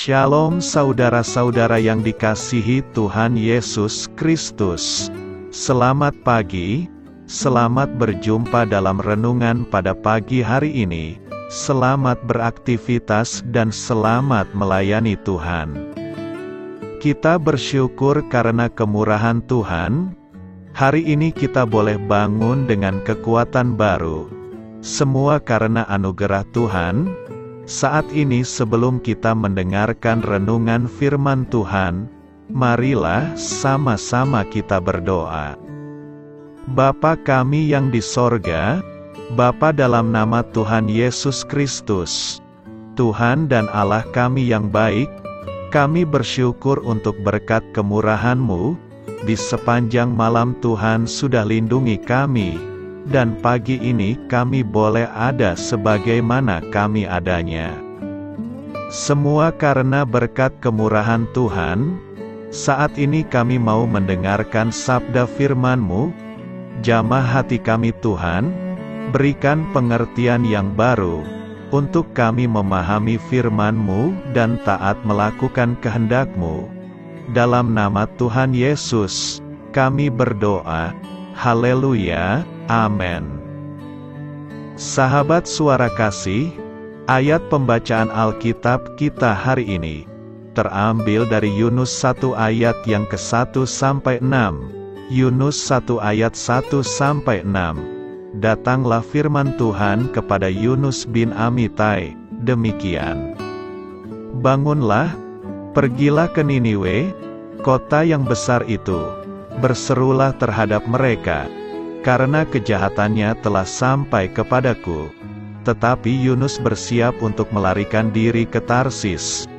Shalom saudara-saudara yang dikasihi Tuhan Yesus Kristus. Selamat pagi, selamat berjumpa dalam renungan pada pagi hari ini. Selamat beraktivitas dan selamat melayani Tuhan. Kita bersyukur karena kemurahan Tuhan. Hari ini kita boleh bangun dengan kekuatan baru. Semua karena anugerah Tuhan. Saat ini sebelum kita mendengarkan renungan firman Tuhan, marilah sama-sama kita berdoa. Bapa kami yang di sorga, Bapa dalam nama Tuhan Yesus Kristus, Tuhan dan Allah kami yang baik, kami bersyukur untuk berkat kemurahan-Mu, di sepanjang malam Tuhan sudah lindungi kami, dan pagi ini kami boleh ada sebagaimana kami adanya. Semua karena berkat kemurahan Tuhan. Saat ini kami mau mendengarkan sabda firman-Mu. Jamah hati kami Tuhan, berikan pengertian yang baru, untuk kami memahami firman-Mu dan taat melakukan kehendak-Mu. Dalam nama Tuhan Yesus, kami berdoa. Haleluya. Amin. Sahabat suara kasih, ayat pembacaan Alkitab kita hari ini terambil dari Yunus 1 ayat yang ke-1 sampai 6. Yunus 1 ayat 1 sampai 6. Datanglah firman Tuhan kepada Yunus bin Amitai, demikian. Bangunlah, pergilah ke Niniwe, kota yang besar itu, berserulah terhadap mereka, karena kejahatannya telah sampai kepadaku. Tetapi Yunus bersiap untuk melarikan diri ke Tarsis.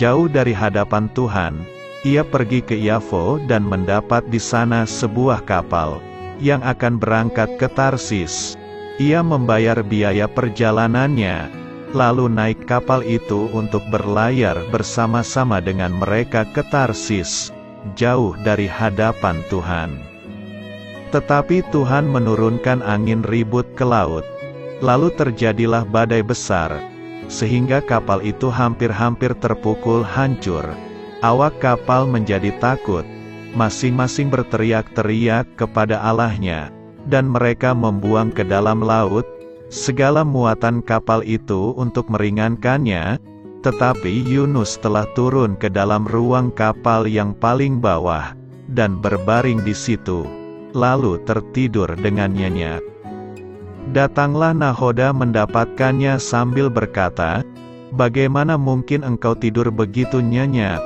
Jauh dari hadapan Tuhan, ia pergi ke Yafo dan mendapat di sana sebuah kapal, yang akan berangkat ke Tarsis. Ia membayar biaya perjalanannya, lalu naik kapal itu untuk berlayar bersama-sama dengan mereka ke Tarsis, jauh dari hadapan Tuhan. Tetapi Tuhan menurunkan angin ribut ke laut. Lalu terjadilah badai besar, sehingga kapal itu hampir-hampir terpukul hancur. Awak kapal menjadi takut, masing-masing berteriak-teriak kepada Allahnya, dan mereka membuang ke dalam laut segala muatan kapal itu untuk meringankannya. Tetapi Yunus telah turun ke dalam ruang kapal yang paling bawah, dan berbaring di situ, lalu tertidur dengan nyenyak. Datanglah nahoda mendapatkannya sambil berkata, "Bagaimana mungkin engkau tidur begitu nyenyak?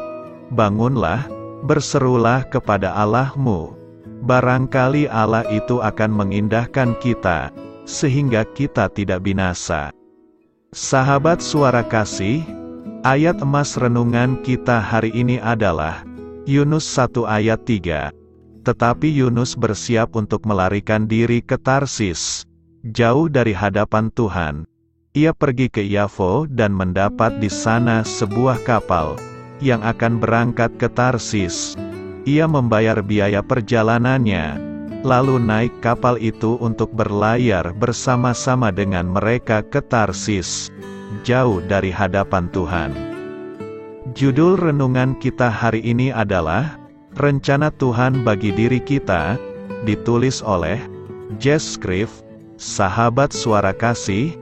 Bangunlah, berserulah kepada Allahmu. Barangkali Allah itu akan mengindahkan kita, sehingga kita tidak binasa." Sahabat suara kasih, ayat emas renungan kita hari ini adalah Yunus 1 ayat 3. Tetapi Yunus bersiap untuk melarikan diri ke Tarsis, jauh dari hadapan Tuhan. Ia pergi ke Yafo dan mendapat di sana sebuah kapal, yang akan berangkat ke Tarsis. Ia membayar biaya perjalanannya, lalu naik kapal itu untuk berlayar bersama-sama dengan mereka ke Tarsis, jauh dari hadapan Tuhan. Judul renungan kita hari ini adalah Rencana Tuhan bagi diri kita, ditulis oleh Jess Scriff. Sahabat suara kasih,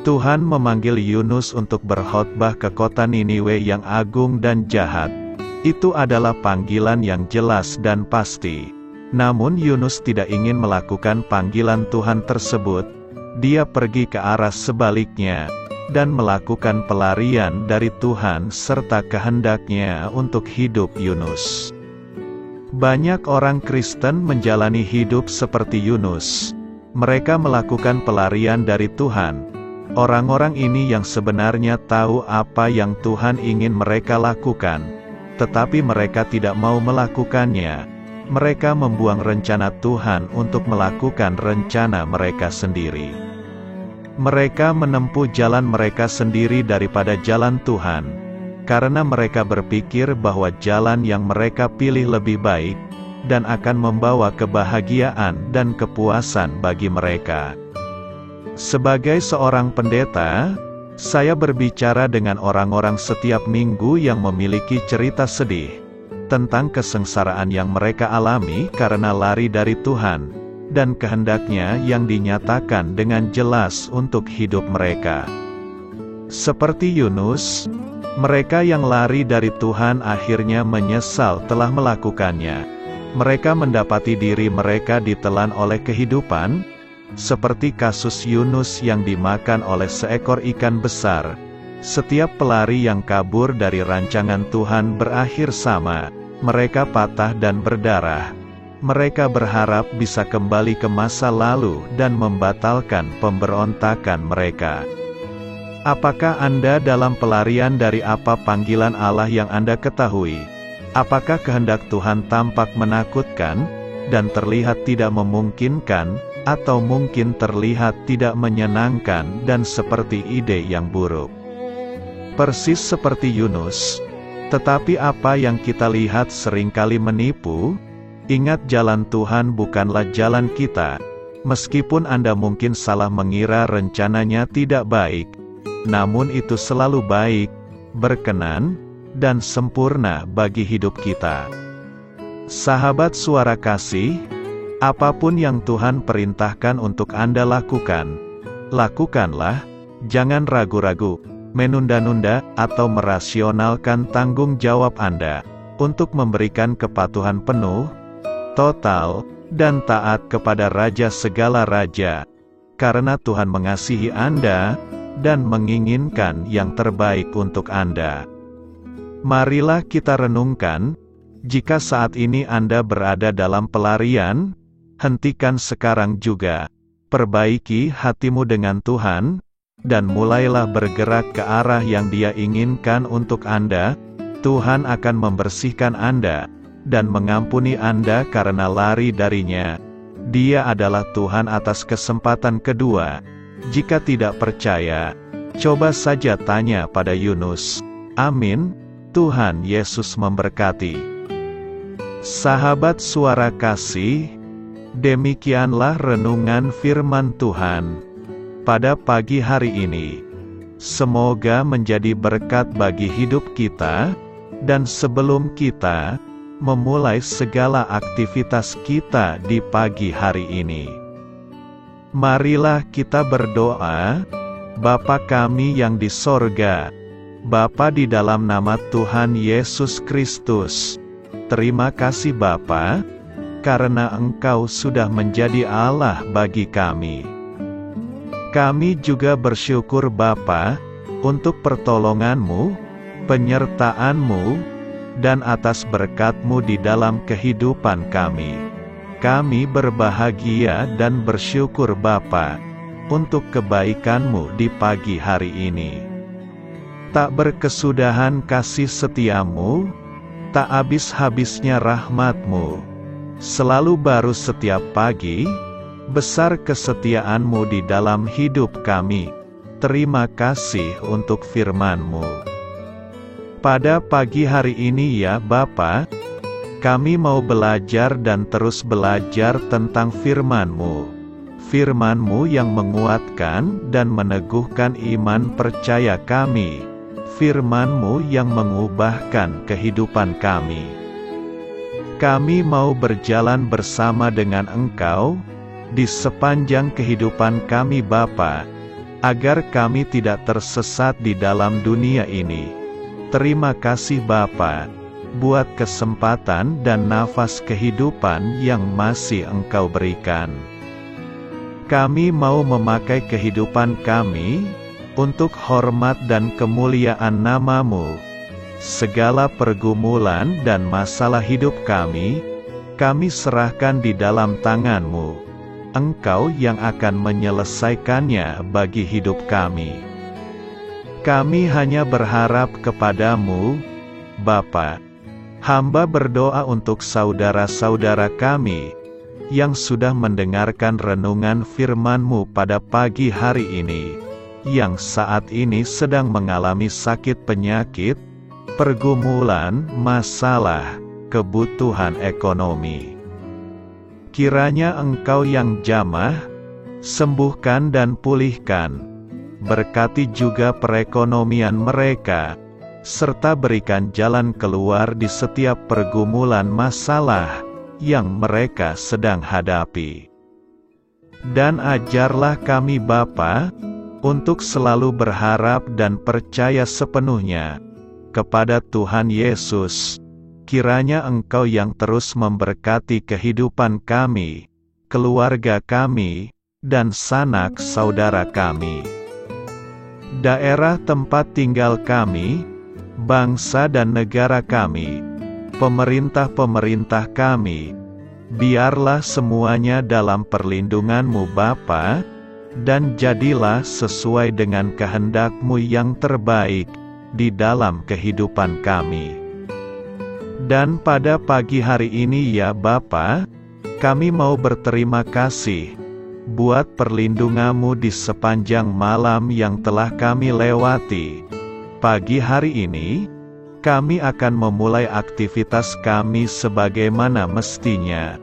Tuhan memanggil Yunus untuk berkhotbah ke kota Niniwe yang agung dan jahat. Itu adalah panggilan yang jelas dan pasti. Namun Yunus tidak ingin melakukan panggilan Tuhan tersebut. Dia pergi ke arah sebaliknya, dan melakukan pelarian dari Tuhan serta kehendaknya untuk hidup Yunus. Banyak orang Kristen menjalani hidup seperti Yunus. Mereka melakukan pelarian dari Tuhan. Orang-orang ini yang sebenarnya tahu apa yang Tuhan ingin mereka lakukan, tetapi mereka tidak mau melakukannya. Mereka membuang rencana Tuhan untuk melakukan rencana mereka sendiri. Mereka menempuh jalan mereka sendiri daripada jalan Tuhan, karena mereka berpikir bahwa jalan yang mereka pilih lebih baik, dan akan membawa kebahagiaan dan kepuasan bagi mereka. Sebagai seorang pendeta, Saya berbicara dengan orang-orang setiap minggu yang memiliki cerita sedih tentang kesengsaraan yang mereka alami karena lari dari Tuhan, dan kehendaknya yang dinyatakan dengan jelas untuk hidup mereka. Seperti Yunus, mereka yang lari dari Tuhan akhirnya menyesal telah melakukannya. Mereka mendapati diri mereka ditelan oleh kehidupan, seperti kasus Yunus yang dimakan oleh seekor ikan besar. Setiap pelari yang kabur dari rancangan Tuhan berakhir sama. Mereka patah dan berdarah. Mereka berharap bisa kembali ke masa lalu dan membatalkan pemberontakan mereka. Apakah Anda dalam pelarian dari apa panggilan Allah yang Anda ketahui? Apakah kehendak Tuhan tampak menakutkan dan terlihat tidak memungkinkan, atau mungkin terlihat tidak menyenangkan dan seperti ide yang buruk? Persis seperti Yunus, tetapi apa yang kita lihat seringkali menipu. Ingat, jalan Tuhan bukanlah jalan kita. Meskipun Anda mungkin salah mengira rencananya tidak baik, namun itu selalu baik, berkenan, dan sempurna bagi hidup kita. Sahabat Suara Kasih, apapun yang Tuhan perintahkan untuk Anda lakukan, lakukanlah. Jangan ragu-ragu, menunda-nunda, atau merasionalkan tanggung jawab Anda untuk memberikan kepatuhan penuh, total, dan taat kepada Raja segala raja, karena Tuhan mengasihi Anda dan menginginkan yang terbaik untuk Anda. Marilah kita renungkan, jika saat ini Anda berada dalam pelarian, hentikan sekarang juga, perbaiki hatimu dengan Tuhan, dan mulailah bergerak ke arah yang Dia inginkan untuk Anda. Tuhan akan membersihkan Anda dan mengampuni Anda karena lari darinya. Dia adalah Tuhan atas kesempatan kedua. Jika tidak percaya, coba saja tanya pada Yunus. Amin. Tuhan Yesus memberkati. Sahabat Suara Kasih, demikianlah renungan firman Tuhan pada pagi hari ini. Semoga menjadi berkat bagi hidup kita, dan sebelum kita memulai segala aktivitas kita di pagi hari ini, marilah kita berdoa. Bapa kami yang di sorga, Bapa, di dalam nama Tuhan Yesus Kristus, terima kasih Bapa, karena Engkau sudah menjadi Allah bagi kami. Kami juga bersyukur Bapa, untuk pertolongan-Mu, penyertaan-Mu, dan atas berkat-Mu di dalam kehidupan kami. Kami berbahagia dan bersyukur Bapa, untuk kebaikan-Mu di pagi hari ini. Tak berkesudahan kasih setia-Mu, tak habis-habisnya rahmat-Mu, selalu baru setiap pagi. Besar kesetiaan-Mu di dalam hidup kami. Terima kasih untuk firman-Mu. Pada pagi hari ini ya Bapa, kami mau belajar dan terus belajar tentang firman-Mu. Firman-Mu yang menguatkan dan meneguhkan iman percaya kami. Firman-Mu yang mengubahkan kehidupan kami. Kami mau berjalan bersama dengan Engkau di sepanjang kehidupan kami Bapa, agar kami tidak tersesat di dalam dunia ini. Terima kasih Bapa, buat kesempatan dan nafas kehidupan yang masih Engkau berikan. Kami mau memakai kehidupan kami untuk hormat dan kemuliaan nama-Mu. Segala pergumulan dan masalah hidup kami serahkan di dalam tangan-Mu. Engkau yang akan menyelesaikannya bagi hidup kami. Kami hanya berharap kepada-Mu, Bapa. Hamba berdoa untuk saudara-saudara kami yang sudah mendengarkan renungan firman-Mu pada pagi hari ini, yang saat ini sedang mengalami sakit penyakit, pergumulan, masalah, kebutuhan ekonomi. Kiranya Engkau yang jamah, sembuhkan dan pulihkan. berkati juga perekonomian mereka, serta berikan jalan keluar di setiap pergumulan masalah yang mereka sedang hadapi. Dan ajarlah kami Bapa, untuk selalu berharap dan percaya sepenuhnya kepada Tuhan Yesus. Kiranya Engkau yang terus memberkati kehidupan kami, keluarga kami, dan sanak saudara kami, daerah tempat tinggal kami, bangsa dan negara kami, pemerintah-pemerintah kami, biarlah semuanya dalam perlindungan-Mu Bapa, dan jadilah sesuai dengan kehendak-Mu yang terbaik di dalam kehidupan kami. Dan pada pagi hari ini ya Bapa, kami mau berterima kasih buat perlindungan-Mu di sepanjang malam yang telah kami lewati. Pagi hari ini, kami akan memulai aktivitas kami sebagaimana mestinya.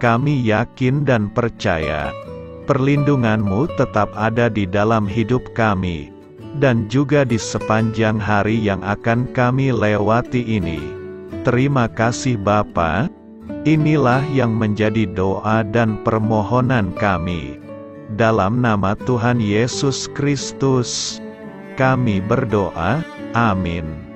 Kami yakin dan percaya, perlindungan-Mu tetap ada di dalam hidup kami, dan juga di sepanjang hari yang akan kami lewati ini. Terima kasih Bapa. Inilah yang menjadi doa dan permohonan kami. Dalam nama Tuhan Yesus Kristus, kami berdoa. Amin.